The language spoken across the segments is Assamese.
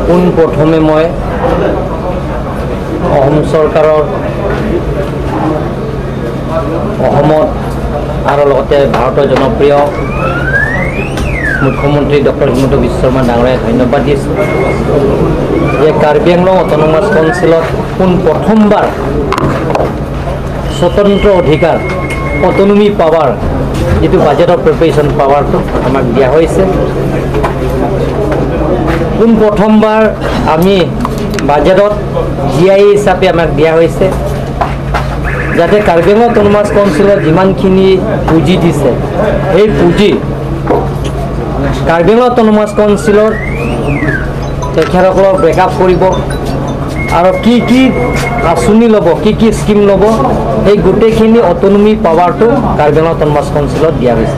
পোনপ্ৰথমে মই অসম চৰকাৰৰ অসমত আৰু লগতে ভাৰতৰ জনপ্ৰিয় মুখ্যমন্ত্ৰী ডক্টৰ হিমন্ত বিশ্ব শৰ্মা ডাঙৰীয়াক ধন্যবাদ দিছোঁ যে কাৰ্বি আংলং অট'নমাছ কাউন্সিলত পোনপ্ৰথমবাৰ স্বতন্ত্ৰ অধিকাৰ অট'নমি পাৱাৰ যিটো বাজেটৰ প্ৰিপেৰেশ্যন পাৱাৰটো আমাক দিয়া হৈছে পোনপ্ৰথমবাৰ আমি বাজেটত GI হিচাপে আমাক দিয়া হৈছে যাতে কাৰ্বি আংলং অট'নমাছ কাউন্সিলত যিমানখিনি পুঁজি দিছে সেই পুঁজি কাৰ্বি আংলং অট'নমাছ কাউন্সিলৰ তেখেতসকলক ব্ৰেকআপ কৰিব আৰু কি আঁচনি ল'ব কি স্কিম ল'ব সেই গোটেইখিনি অট'নমি পাৱাৰটো কাৰ্বি আংলং অট'নমাছ কাউন্সিলত দিয়া হৈছে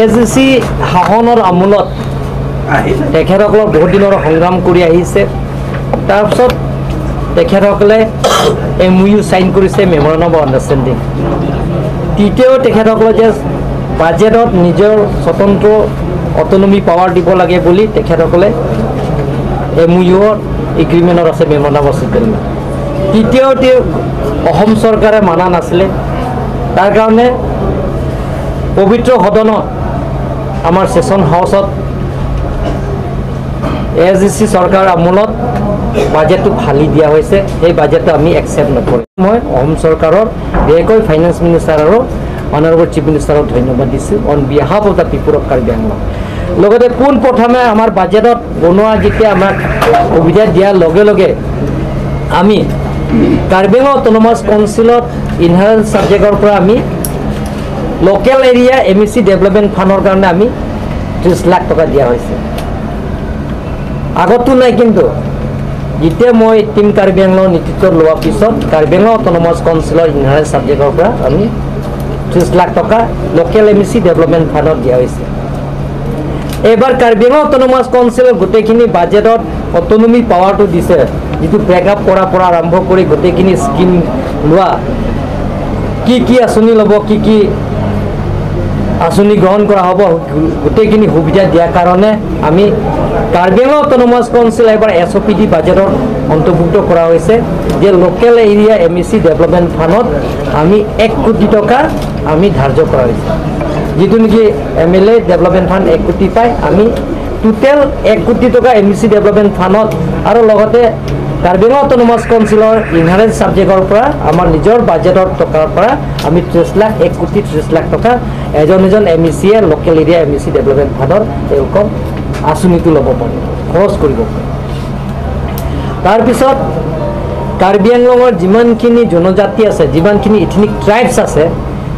AGC শাসনৰ আমোলত তেখেতসকলক বহুত দিনৰ সংগ্ৰাম কৰি আহিছে তাৰপিছত তেখেতসকলে MOU সাইন কৰিছে মেমৰেণ্ডাম অফ আণ্ডাৰষ্টেণ্ডিং তৃতীয় তেখেতসকলে যে বাজেটত নিজৰ স্বতন্ত্ৰ অট'নমি পাৱাৰ দিব লাগে বুলি তেখেতসকলে MOU এগ্ৰিমেণ্টত আছে মেমৰেণ্ডাম অফ ছেটেলমেণ্ট তৃতীয়তে অসম চৰকাৰে মানা নাছিলে তাৰ কাৰণে পবিত্ৰ সদনত আমাৰ সেশন হাউচত AGC চৰকাৰ আমোলত বাজেটটো ফালি দিয়া হৈছে এই বাজেটটো আমি একচেপ্ট নকৰোঁ মই অসম চৰকাৰৰ বিশেষকৈ ফাইনেন্স মিনিষ্টাৰ আৰু অনাৰেবল চিফ মিনিষ্টাৰক ধন্যবাদ দিছোঁ on behalf of the people of Karbi Anglong লগতে পোনপ্ৰথমে আমাৰ বাজেটত বনোৱা যেতিয়া আমাক সুবিধা দিয়াৰ লগে লগে আমি কাৰ্বি আংলং অট'নমাছ কাউন্সিলত ইনহেৰেণ্ট ছাবজেক্টৰ পৰা আমি লোকেল এৰিয়া MEC ডেভেলপমেণ্ট ফাণ্ডৰ কাৰণে আমি 30 লাখ টকা দিয়া হৈছে আগতো নাই কিন্তু যেতিয়া মই টিম কাৰ্বি আংলং নেতৃত্ব লোৱাৰ পিছত কাৰ্বি আংলং অট'নমাছ কাউন্সিলৰ ইনহেৰেণ্ট ছাবজেক্টৰ পৰা আমি 30 লাখ টকা লোকেল MEC ডেভেলপমেণ্ট ফাণ্ডত দিয়া হৈছে এবাৰ কাৰ্বি আংলং অট'নমাছ কাউন্সিলৰ গোটেইখিনি বাজেটত অট'নমি পাৱাৰটো দিছে যিটো ব্ৰেকআপ কৰাৰ পৰা আৰম্ভ কৰি গোটেইখিনি স্কিম লোৱা কি আঁচনি ল'ব কি আঁচনি গ্ৰহণ কৰা হ'ব গোটেইখিনি সুবিধা দিয়াৰ কাৰণে আমি কাৰ্বি আংলং অট'নমাছ কাউন্সিল এবাৰ SOPD বাজেটত অন্তৰ্ভুক্ত কৰা হৈছে যে লোকেল এৰিয়া MEC ডেভেলপমেণ্ট ফাণ্ডত আমি 1 কোটি টকা আমি ধাৰ্য কৰা হৈছে যিটো নেকি MLA ডেভেলপমেণ্ট ফাণ্ড 1 কোটি পায় আমি টোটেল 1 কোটি টকা MEC ডেভেলপমেণ্ট ফাণ্ডত আৰু লগতে কাৰ্বি আংলং অট'নমাছ কাউন্সিলৰ ইনহেৰেণ্ট ছাবজেক্টৰ পৰা আমাৰ নিজৰ বাজেটৰ টকাৰ পৰা আমি 1 কোটি 30 লাখ টকা এজন MEC local area MEC development ফাণ্ডৰ তেওঁলোকক আঁচনিটো ল'ব পাৰে খৰচ কৰিব পাৰে তাৰপিছত কাৰ্বি আংলঙৰ যিমানখিনি জনজাতি আছে যিমানখিনি ইথনিক ট্ৰাইবছ আছে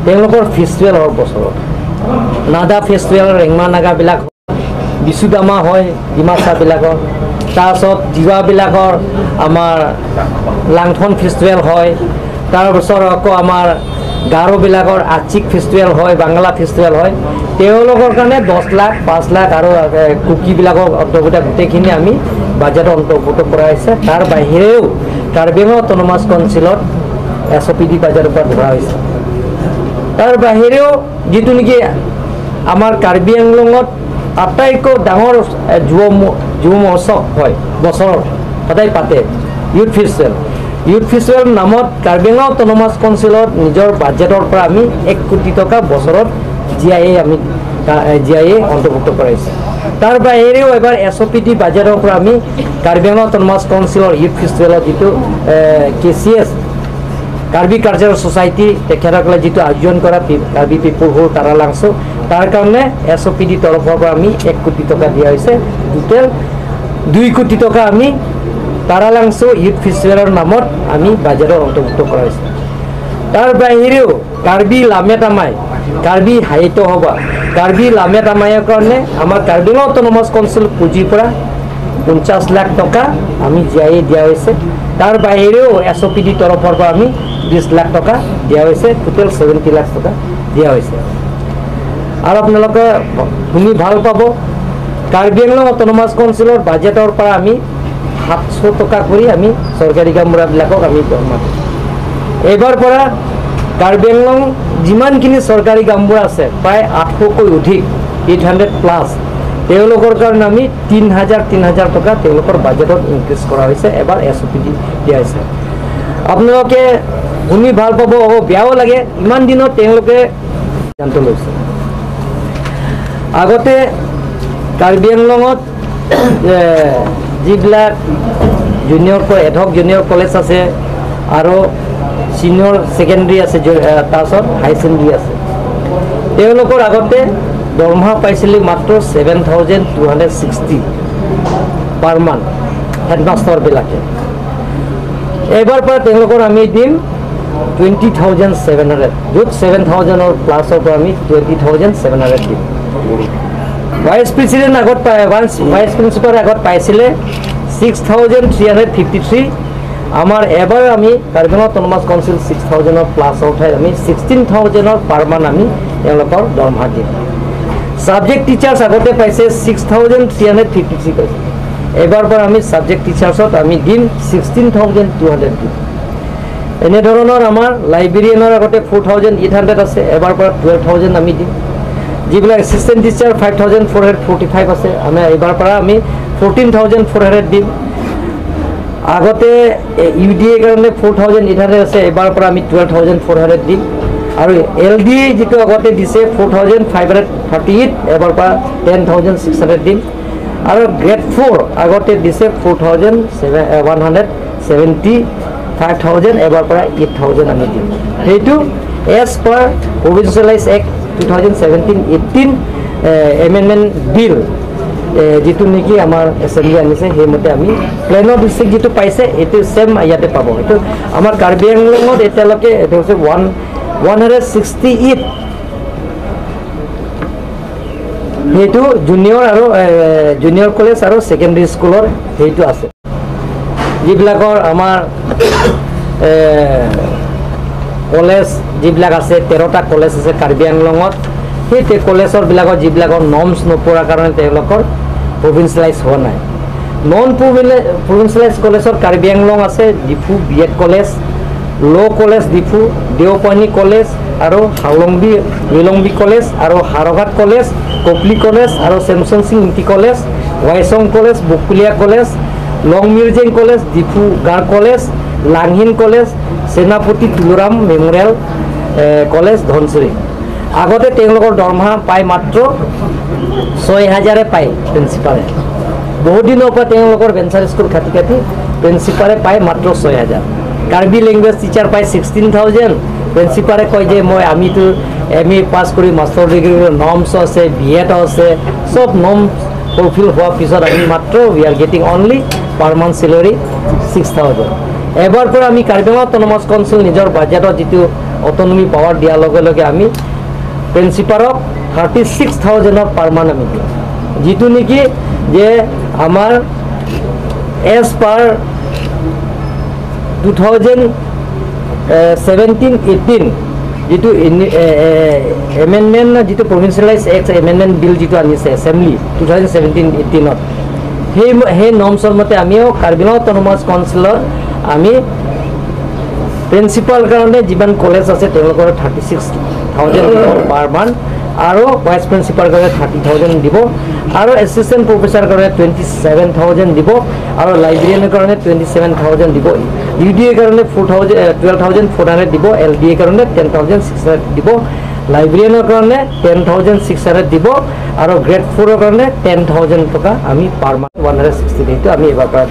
তেওঁলোকৰ ফেষ্টিভেল হয় বছৰত নাদা ফেষ্টিভেল ৰেংমা নাগাবিলাক বিশুদামা হয় ডিমাচাবিলাকৰ তাৰপিছত জিৱাবিলাকৰ আমাৰ লাংথন ফেষ্টিভেল হয় তাৰপিছত আকৌ আমাৰ গাৰোবিলাকৰ আচিক ফেষ্টিভেল হয় বাংলা ফেষ্টিভেল হয় তেওঁলোকৰ কাৰণে 10 লাখ 5 লাখ আৰু কুকিবিলাকৰ অন্তৰ্ভুক্ত গোটেইখিনি আমি বাজেটত অন্তৰ্ভুক্ত কৰা হৈছে তাৰ বাহিৰেও কাৰ্বি আংলং অট'নমাছ কাউন্সিলত SOPD বাজেটৰ পৰা ধৰা হৈছে তাৰ বাহিৰেও যিটো নেকি আমাৰ কাৰ্বি আংলঙত আটাইতকৈ ডাঙৰ যুৱ মহোৎসৱ হয় বছৰত সদায় পাতে ইউথ ফেষ্টিভেল নামত কাৰ্বি আংলং অট'নমাছ কাউন্সিলত নিজৰ বাজেটৰ পৰা আমি 1 কোটি টকা বছৰত GIA অন্তৰ্ভুক্ত কৰাইছে তাৰ বাহিৰেও এবাৰ SOPD বাজেটৰ পৰা আমি কাৰ্বি আংলং অট'নমাছ কাউন্সিলৰ ইউথ ফেষ্টিভেলত যিটো KCS কাৰ্বি কালচাৰেল ছ'চাইটি তেখেতসকলে যিটো আয়োজন কৰা কাৰ্বি পিপুলহুড তাৰালাংচো তাৰ কাৰণে SOPD তৰফৰ পৰা আমি 1 কোটি টকা দিয়া হৈছে টোটেল 2 কোটি টকা আমি তাৰালাংচো ইউথ ফেষ্টিভেলৰ নামত আমি বাজেটত অন্তৰ্ভুক্ত কৰা হৈছে তাৰ বাহিৰেও কাৰ্বি লামেটামাই কাৰ্বি সাহিত্য সভা কাৰ্বি লামেটামাইৰ কাৰণে আমাৰ কাৰ্বি আংলং অট'নমাছ কাউন্সিল পুঁজিৰ পৰা 50 লাখ টকা আমি GIA দিয়া হৈছে তাৰ বাহিৰেও SOPD তৰফৰ পৰা আমি 20 লাখ টকা দিয়া হৈছে টোটেল 70 লাখ টকা দিয়া হৈছে আৰু আপোনালোকে শুনি ভাল পাব কাৰ্বি আংলং অট'নমাছ কাউন্সিলৰ বাজেটৰ পৰা আমি 700 টকা কৰি আমি চৰকাৰী কামবিলাকক আমি দৰমহা এইবাৰ পৰা কাৰ্বি আংলং যিমানখিনি চৰকাৰী কামবোৰ আছে প্ৰায় 800কৈ অধিক 800 প্লাছ তেওঁলোকৰ কাৰণে আমি ৩,০০০ টকা তেওঁলোকৰ বাজেটত ইনক্ৰিজ কৰা হৈছে এবাৰ SOP দিয়া হৈছে আপোনালোকে শুনি ভাল পাব বেয়াও লাগে ইমান দিনত তেওঁলোকে সিদ্ধান্ত লৈছে আগতে কাৰ্বি আংলঙত যিবিলাক জুনিয়ৰ এডহক জুনিয়ৰ কলেজ আছে আৰু সিনিয়ৰ সেকেন্ডাৰী আছে তাৰপিছত হাই সেকেন্ডাৰী আছে তেওঁলোকৰ আগতে দৰমহা পাইছিলে মাত্ৰ 7,260 পাৰ মান্থ হেডমাষ্টাৰবিলাকে এইবাৰ পৰা তেওঁলোকৰ আমি দিম 20,700 য'ত 7,000 প্লাছৰ পৰা আমি 20,700 দিম ভাইচ প্ৰেচিডেণ্ট আগত ভাইচ প্ৰিন্সিপাল আগত পাইছিলে 6,353 আমাৰ এবাৰ আমি কাৰ্বি আংলং অটোনমাছ কাউন্সিল 6,000 প্লাছৰ ঠাইত আমি 16,000 পাৰ মান্থ আমি তেওঁলোকৰ দৰমহা দিম সাবজেক্ট টিচাৰ্ছ আগতে পাইছে 6,353 পাইছে এবাৰ পৰা আমি সাবজেক্ট টিচাৰ্ছত আমি দিম 16,200 দিম এনেধৰণৰ আমাৰ লাইব্ৰেৰিয়ানৰ আগতে 4,800 আছে এবাৰ পৰা 12,000 আমি দিম যিবিলাক এছিষ্টেণ্ট টিচাৰ 5,445 আছে আমি এবাৰ পৰা আমি 14,400 দিম আগতে UDA কাৰণে 4,800 আছে এবাৰ পৰা আমি 12,400 দিম আৰু LDA যেটো আগতে দিছে 4,538 এবাৰ পৰা 10,600 দিম আৰু গ্ৰেড 4 আগতে দিছে 4,175,000 এবাৰ পৰা 8,000 আমি দিম সেইটো এজ পাৰ প্ৰভিন্সিয়েলাইজ এক্ট 2017-18 এমেণ্ডমেণ্ট বিল যেটো নেকি আমাৰ এছেম্বলি আনিছে সেইমতে আমি প্লেনৰ ডিষ্ট্ৰিক্ট যেটো পাইছে এইটো সেম ইয়াতে পাব এইটো আমাৰ কাৰ্বি আংলঙত এতিয়ালৈকে এইটো হৈছে 168 সেইটো জুনিয়ৰ কলেজ আৰু সেকেন্ডাৰী স্কুলৰ সেইটো আছে যিবিলাকৰ আমাৰ কলেজ যিবিলাক আছে 13টা কলেজ আছে কাৰ্বি আংলঙত সেই কলেজৰ বিলাকৰ যিবিলাকৰ নৰ্মছ নপৰাৰ কাৰণে তেওঁলোকৰ প্ৰভিন্সিয়েলাইজ হোৱা নাই নন প্ৰভিন্সিয়েলাইজ কলেজৰ কাৰ্বি আংলং আছে Diphu BEd college law' college Diphu Deopani college আৰু হাউলংবি কলেজ আৰু হাৰঘাট কলেজ কপলি কলেজ আৰু চেমচন সিং ইটি কলেজ ৱাইচং কলেজ বকুলীয়া কলেজ লং মিৰ্জেং কলেজ ডিফু গাৰ কলেজ লাংহিন কলেজ সেনাপতি তুলুৰাম মেমৰিয়েল কলেজ ধনচিৰি আগতে তেওঁলোকৰ দৰমহা পাই মাত্ৰ 6,000 পায় প্ৰিন্সিপালে বহুত দিনৰ পৰা তেওঁলোকৰ ভেঞ্চাৰ স্কুল খাটি প্ৰিন্সিপালে পায় মাত্ৰ 6,000 কাৰ্বি লেংগুৱেজ টিচাৰ পায় 16,000 প্ৰিন্সিপালে কয় যে আমিতো MA পাছ কৰি মাষ্টাৰ ডিগ্ৰী নৰ্মছ আছে BEd আছে সব নৰ্ম ফুলফিল হোৱাৰ পিছত আমি মাত্ৰ we are getting only per month salary 6,000 এবাৰ পৰা আমি কাৰ্বি আংলং অটোনমাছ কাউন্সিল নিজৰ বাজেটত যেটো অটোনমি পাৱাৰ দিয়াৰ লগে লগে আমি প্ৰিন্সিপালক 36,000 পাৰ মান্থ আমি দিওঁ যেটো নেকি যে আমাৰ এজ পাৰ 2017-18 যেটো এমেণ্ডমেণ্ট যেটো প্ৰভিন্সিয়েলাইজ এক্ট এমেণ্ডমেণ্ট বিল যেটো আনিছে এছেম্বলি 2017-18 সেই নৰ্মছৰ মতে আমিও কাৰ্বি আংলং অটোনমাছ কাউন্সিলৰ আমি প্ৰিন্সিপাল কাৰণে যিমান কলেজ আছে তেওঁলোকৰ 36,000 পাৰ মান্থ আৰু ভাইচ প্ৰিন্সিপাল কাৰণে 30,000 দিব আৰু এছিষ্টেণ্ট প্ৰফেছৰ কাৰণে 27,000 দিব আৰু লাইব্ৰেৰিয়ানৰ কাৰণে 27,000 দিব UDA কাৰণে 12,400 দিব LDA কাৰণে 10,600 দিব লাইব্ৰেৰিয়ানৰ কাৰণে 10,600 দিব আৰু গ্ৰেড 4 কাৰণে 10,000 টকা আমি পাৰ মান্থ 160 দিটো আমি এবাৰ পৰা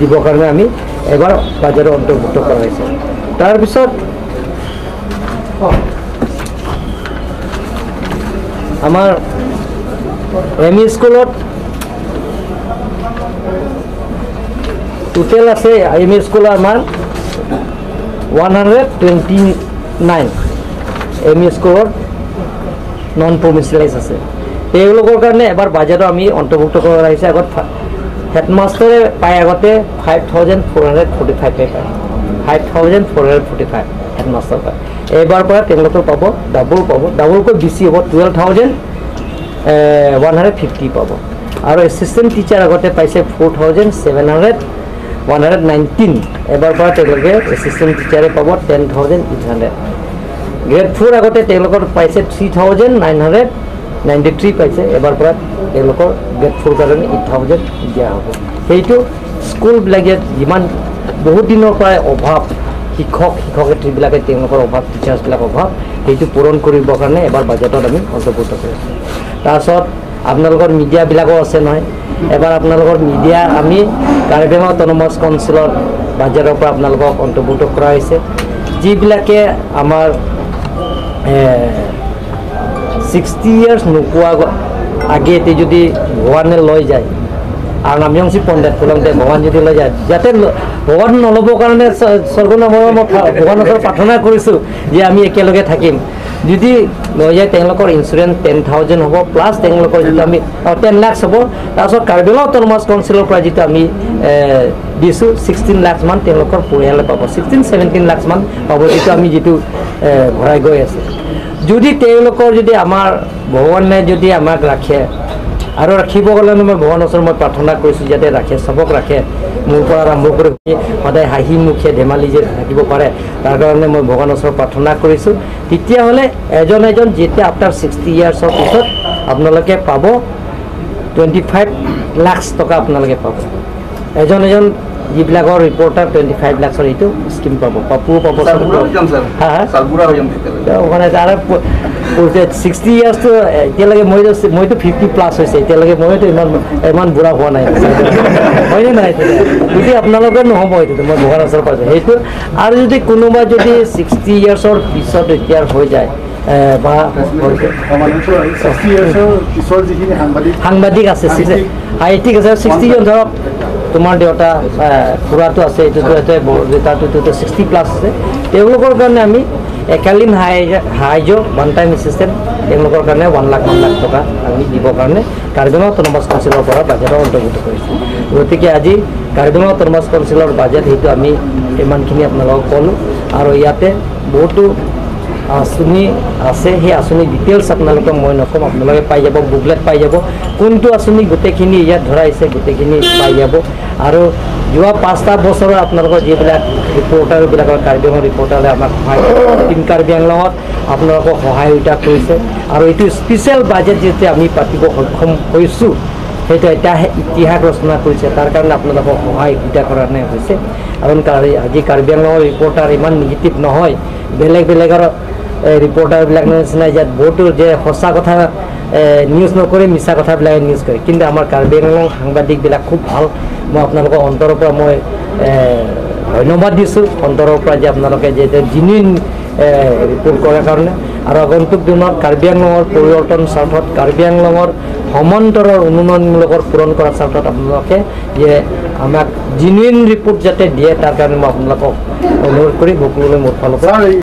দিবৰ কাৰণে আমি এবাৰ বাজেটত অন্তৰ্ভুক্ত কৰা হৈছে তাৰ পিছত আমাৰ ME স্কুলত টোটেল আছে ME স্কুলৰ আমাৰ 129 ME স্কুলৰ নন প্ৰভিন্সিয়েলাইজ আছে তেওঁলোকৰ কাৰণে এবাৰ বাজেটত আমি অন্তৰ্ভুক্ত কৰা হৈছে আগত হেডমাষ্টাৰে পায় আগতে 5,445 পায় 5,445 হেডমাষ্টাৰ পায় এবাৰ পৰা তেওঁলোকৰ পাব ডাবলকৈ বেছি হ'ব 12,150 পাব আৰু এছিষ্টেণ্ট টিচাৰ আগতে পাইছে 4,719 এবাৰ পৰা তেওঁলোকে এছিষ্টেণ্ট টিচাৰে পাব 10,800 গ্ৰেড 4 আগতে তেওঁলোকৰ পাইছে 3,900 93 পাইছে এবাৰ পৰা তেওঁলোকৰ গ্ৰেড 4 কাৰণে 8000 দিয়া হ'ব সেইটো স্কুলবিলাকে যিমান বহুত দিনৰ পৰা অভাৱ শিক্ষয়িত্ৰীবিলাকে তেওঁলোকৰ অভাৱ টিচাৰ্ছবিলাক অভাৱ সেইটো পূৰণ কৰিবৰ কাৰণে এবাৰ বাজেটত আমি অন্তৰ্ভুক্ত কৰিছোঁ তাৰপিছত আপোনালোকৰ মিডিয়াবিলাকো আছে নহয় এবাৰ আপোনালোকৰ মিডিয়া আমি কাৰ্বি আংলং অট'নমাছ কাউন্সিলৰ বাজেটৰ পৰা আপোনালোকক অন্তৰ্ভুক্ত কৰা হৈছে যিবিলাকে আমাৰ 60 ইয়াৰ্ছ নোপোৱা আগেতে যদি ভগৱানে লৈ যায় আৰু নামিয়ংচি পণ্ডিত ফুলংতে ভগৱান যদি লৈ যায় যাতে ভগৱান নল'বৰ কাৰণে স্বৰ্গনমৰ মই ভগৱানৰ ওচৰত প্ৰাৰ্থনা কৰিছোঁ যে আমি একেলগে থাকিম যদি লৈ যায় তেওঁলোকৰ ইঞ্চুৰেঞ্চ 10,000 হ'ব প্লাছ তেওঁলোকৰ যিটো আমি 10 লাখ হ'ব তাৰপিছত কাৰ্বি আংলং অট'নমাছ কাউন্সিলৰ পৰা যিটো আমি দিছোঁ 16 লাখ মান তেওঁলোকৰ পৰিয়ালে পাব 16-17 লাখ মান পাব যিটো আমি যিটো ভৰাই গৈ আছে যদি তেওঁলোকৰ যদি আমাৰ ভগৱানে যদি আমাক ৰাখে আৰু ৰাখিব গ'লে মই ভগৱানৰ ওচৰত মই প্ৰাৰ্থনা কৰিছোঁ যাতে ৰাখে চবক ৰাখে মোৰ পৰা আৰম্ভ কৰি সদায় হাঁহি মুখে ধেমালি যে থাকিব পাৰে তাৰ কাৰণে মই ভগৱানৰ ওচৰত প্ৰাৰ্থনা কৰিছোঁ তেতিয়াহ'লে এজন যেতিয়া আফটাৰ 60 ইয়াৰ্ছৰ পিছত আপোনালোকে পাব 25 লাখ টকা আপোনালোকে পাব এজন যিবিলাকৰ ৰিপৰ্টাৰ 25 লাখৰ এইটো স্কিম পাব পাপুও পাব মানে তাৰ 60 ইয়াৰ্ছটো এতিয়ালৈকে মইতো 50 প্লাছ হৈছে এতিয়ালৈকে মইতো ইমান বুঢ়া হোৱা নাই হয়নে নাই যদি আপোনালোকে নহ'ব এইটো মই ভগৱানৰ ওচৰত পাইছোঁ সেইটো আৰু যদি কোনোবা যদি 60 ইয়াৰ্ছৰ পিছত ৰিটায়াৰ হৈ যায় বা সাংবাদিক আছে ঠিক আছে 60 ধৰক তোমাৰ দেউতা খুৰাটো আছে এইটোতো দেউতাটোতো 60 প্লাছ আছে তেওঁলোকৰ কাৰণে আমি একালীন সাহায্য ওৱান টাইম এছিষ্টেণ্ট তেওঁলোকৰ কাৰণে 1 লাখ টকা আমি দিবৰ কাৰণে কাৰ্বি আংলং অট'নমাছ কাউন্সিলৰ পৰা বাজেটৰ অন্তৰ্ভুক্ত কৰিছোঁ গতিকে আজি কাৰ্বি আংলং অট'নমাছ কাউন্সিলৰ বাজেট সেইটো আমি ইমানখিনি আপোনালোকক ক'লোঁ আৰু ইয়াতে বহুতো আঁচনি আছে সেই আঁচনি ডিটেইলছ আপোনালোকক মই নক'ম আপোনালোকে পাই যাব বুকলেট পাই যাব কোনটো আঁচনি গোটেইখিনি ইয়াত ধৰাইছে গোটেইখিনি পাই যাব আৰু যোৱা 5টা বছৰৰ আপোনালোকৰ যিবিলাক ৰিপৰ্টাৰবিলাকৰ কাৰ্বি আংলং ৰিপৰ্টাৰে আমাক সহায় টিম কাৰ্বি আংলঙত আপোনালোকক সহায়তা কৰিছে আৰু এইটো স্পেচিয়েল বাজেট যেতিয়া আমি পাতিব সক্ষম হৈছোঁ সেইটো এটা ইতিহাস ৰচনা কৰিছে তাৰ কাৰণে আপোনালোকক সহায়তা কাৰণে হৈছে কাৰণ আজি কাৰ্বি আংলঙৰ ৰিপৰ্টাৰ ইমান নিগেটিভ নহয় বেলেগৰ ৰিপৰ্টাৰবিলাক নিচিনা ইয়াত বহুতো যে সঁচা কথা নিউজ নকৰে মিছা কথাবিলাকে নিউজ কৰে কিন্তু আমাৰ কাৰ্বি আংলং সাংবাদিকবিলাক খুব ভাল মই আপোনালোকৰ অন্তৰৰ পৰা মই ধন্যবাদ দিছোঁ অন্তৰৰ পৰা যে আপোনালোকে যে জেনুইন ৰিপৰ্ট কৰাৰ কাৰণে আৰু আগন্তুক দিনত কাৰ্বি আংলঙৰ পৰিৱৰ্তন স্বাৰ্থত কাৰ্বি আংলঙৰ সমান্তৰৰ উন্নয়নমূলকৰ পূৰণ কৰাৰ স্বাৰ্থত আপোনালোকে যে আমাক জেনুইন ৰিপৰ্ট যাতে দিয়ে তাৰ কাৰণে মই আপোনালোকক অনুৰোধ কৰি সকলোলৈ মোৰ ফালৰ পৰা